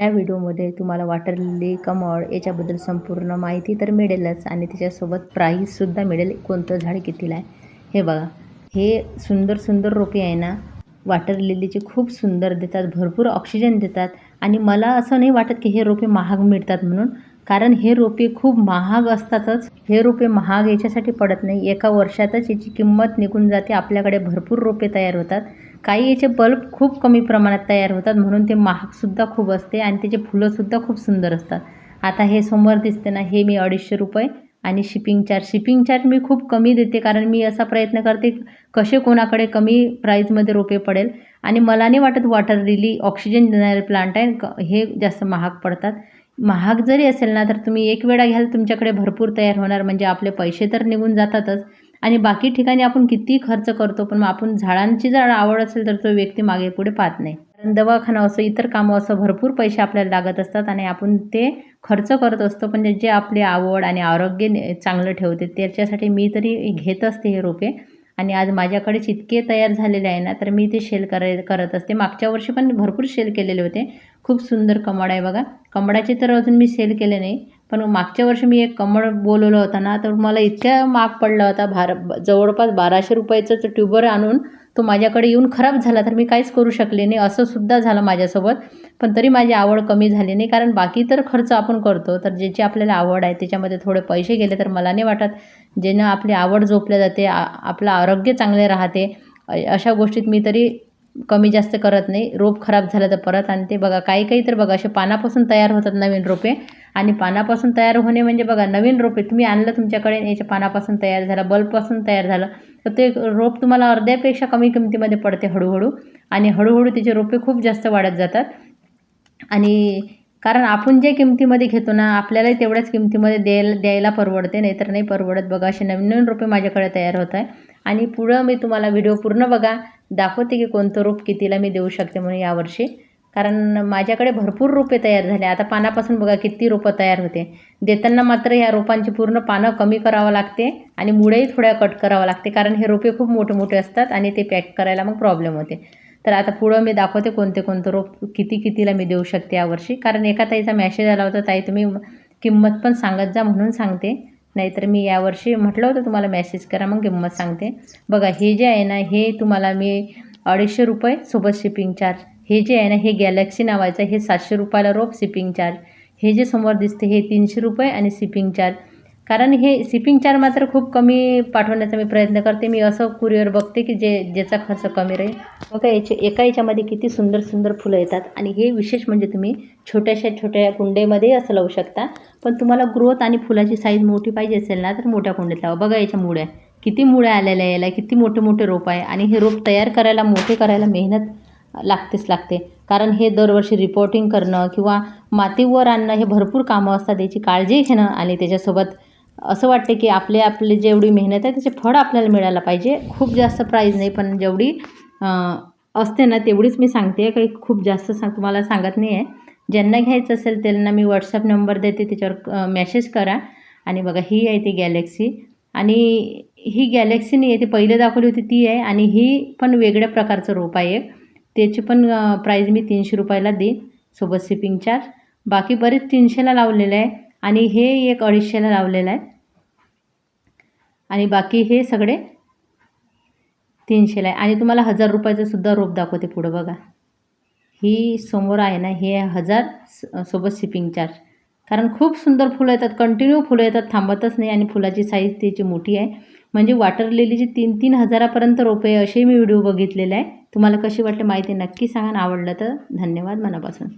या व्हिडिओमध्ये तुम्हाला वॉटर लिली, कमळ याच्याबद्दल संपूर्ण माहिती तर मिळेलच आणि त्याच्यासोबत प्राईससुद्धा मिळेल, कोणतं झाड कितीला आहे. हे बघा, हे सुंदर सुंदर रोपे आहे ना, वॉटर लिलीचे खूप सुंदर देतात, भरपूर ऑक्सिजन देतात. आणि मला असं नाही वाटत की हे रोपे महाग मिळतात म्हणून, कारण हे रोपे खूप महाग असतातच. हे रोपे महाग याच्यासाठी पडत नाही, एका वर्षातच याची किंमत निघून जाते. आपल्याकडे भरपूर रोपे तयार होतात. काही याचे बल्ब खूप कमी प्रमाणात तयार होतात म्हणून ते महागसुद्धा खूप असते आणि त्याचे फुलंसुद्धा खूप सुंदर असतात. आता हे समोर दिसते ना, हे मी 250 रुपये आणि शिपिंग चार्ज मी खूप कमी देते, कारण मी असा प्रयत्न करते कसे कोणाकडे कमी प्राईजमध्ये रोपे पडेल. आणि मला नाही वाटत वॉटर लिली ऑक्सिजन देणारे प्लांट आहे हे जास्त महाग पडतात. महाग जरी असेल ना, तर तुम्ही एक वेळा घ्याल, तुमच्याकडे भरपूर तयार होणार, म्हणजे आपले पैसे तर निघून जातातच. आणि बाकी ठिकाणी आपण किती खर्च करतो, पण आपण झाडांची जर आवड असेल तर तो व्यक्ती मागे पुढे पाहत नाही. कारण दवाखाना असो, इतर कामं असो, भरपूर पैसे आपल्याला लागत असतात आणि आपण ते खर्च करत असतो. पण जे आपली आवड आणि आरोग्य चांगलं ठेवते त्याच्यासाठी मी तरी घेत असते हे रोपे. आणि आज माझ्याकडेच इतके तयार झालेले आहे ना, तर मी ते करत असते. मागच्या वर्षी पण भरपूर सेल केलेले होते. खूप सुंदर कमळ आहे बघा. कमळाचे तर अजून मी सेल केले नाही, पण मागच्या वर्षी मी एक कमळ बोलवलं होतं ना, तर मला इतक्या महाग पडला होता. जवळपास 1200 रुपयाचं ट्यूबर आणून तो माझ्याकडे येऊन खराब झाला, तर मी काहीच करू शकले नाही. असं सुद्धा झालं माझ्यासोबत. पण तरी माझी आवड कमी झाली नाही, कारण बाकी तर खर्च आपण करतो, तर ज्याची आपल्याला आवड आहे त्याच्यामध्ये थोडे पैसे गेले तर मला नाही वाटत. ज्यानं आपली आवड जोपल्या जाते, आपलं आरोग्य चांगले राहते, अशा गोष्टीत मी तरी कमी जास्त करत नाही. रोप खराब झालं तर परत आणते. बघा, काही काही तर बघा असे पानापासून तयार होतात नवीन रोपे. आणि पानापासून तयार होणे म्हणजे बघा, नवीन रोपे तुम्ही आणलं तुमच्याकडे, याच्या पानापासून तयार झालं, बल्बपासून तयार झालं, तर ते रोप तुम्हाला अर्ध्यापेक्षा कमी किमतीमध्ये पडते हळूहळू. आणि हळूहळू त्याचे रोपे खूप जास्त वाढत जातात. आणि कारण आपण जे किमतीमध्ये घेतो ना, आपल्यालाही तेवढ्याच किमतीमध्ये द्यायला परवडते, नाहीतर नाही परवडत. बघा, असे नवीन नवीन रोपे माझ्याकडे तयार होत आहे. आणि पुढं मी तुम्हाला व्हिडिओ पूर्ण बघा, दाखवते की कोणतं रोप कितीला मी देऊ शकते म्हणून यावर्षी. कारण माझ्याकडे भरपूर रोपे तयार झाले. आता पानापासून बघा किती रोपं तयार होते. देताना मात्र ह्या रोपांची पूर्ण पानं कमी करावं लागते आणि मुळेही थोड्या कट करावं लागते, कारण हे रोपे खूप मोठे मोठे असतात आणि ते पॅक करायला मग प्रॉब्लेम होते. तर आता पुढं मी दाखवते कोणतं रोप कितीला मी देऊ शकते यावर्षी. कारण एका ताईचा मेसेज आला होता, ताई तुम्ही किंमत पण सांगत जा म्हणून सांगते, नाहीतर मी यावर्षी म्हटलं होतं तुम्हाला मेसेज करा मग किंमत सांगते. बघा, हे जे आहे ना, हे तुम्हाला मी 250 रुपये सोबत शिपिंग चार्ज. हे जे आहे ना, हे गॅलेक्सी नावाचं, हे 700 रुपयाला रोप, शिपिंग चार्ज. हे जे समोर दिसते हे 300 रुपये आणि शिपिंग चार्ज. कारण हे शिपिंग चार्ज मात्र खूप कमी पाठवण्याचा मी प्रयत्न करते. मी असं कुरिअर बघते की ज्याचा खर्च कमी राहील. बघा, एका याच्यामध्ये किती सुंदर सुंदर फुलं येतात. आणि हे विशेष म्हणजे तुम्ही छोट्या कुंडीमध्ये असं लावू शकता. पण तुम्हाला ग्रोथ आणि फुलाची साईज मोठी पाहिजे असेल ना, तर मोठ्या कुंडीत लावा. बघा, याच्या मुळ्या किती मुळ्या आलेल्या आहे, याला किती मोठे मोठे रोप आहे. आणि हे रोप तयार करायला, मोठे करायला मेहनत लागते. कारण हे दरवर्षी रिपोर्टिंग करणं किंवा मातीवर आणणं, हे भरपूर कामं असतात. याची काळजी घेणं आणि त्याच्यासोबत असं वाटते की आपली जेवढी मेहनत आहे त्याचे फळ आपल्याला मिळायला पाहिजे. खूप जास्त प्राईज नाही, पण जेवढी असते ना तेवढीच मी सांगते, काही खूप जास्त तुम्हाला सांगत नाही आहे. ज्यांना घ्यायचं असेल त्यांना मी व्हॉट्सअप नंबर देते, त्याच्यावर मेसेज करा. आणि बघा, ही आहे ती गॅलेक्सी. आणि ही गॅलेक्सी नाही आहे, ती पहिले दाखवली होती ती आहे. आणि ही पण वेगळ्या प्रकारचं रोप आहे. त्याची पण प्राईज मी 300 रुपयाला देईन सोबत शिपिंग चार्ज. बाकी बरेच 300ला लावलेलं आहे आणि हे एक 250ला लावलेलं आहे. आणि बाकी हे सगळे 300ला आहे. आणि तुम्हाला 1000 रुपयाचं सुद्धा रोप दाखवते पुढं. बघा, ही समोर आहे ना, हे 1000 सोबत शिपिंग चार्ज. कारण खूप सुंदर फुलं येतात, कंटिन्यू फुलं येतात, थांबतच नाही. आणि फुलाची साईज त्याची मोठी आहे. म्हणजे वॉटर लिलीची 3-3 हजारापर्यंत रोपे असे मी व्हिडिओ बघितलेले आहे. तुम्हाला कशी वाटते माहिती नक्की सांगा. आवडलं तर धन्यवाद मनापासून.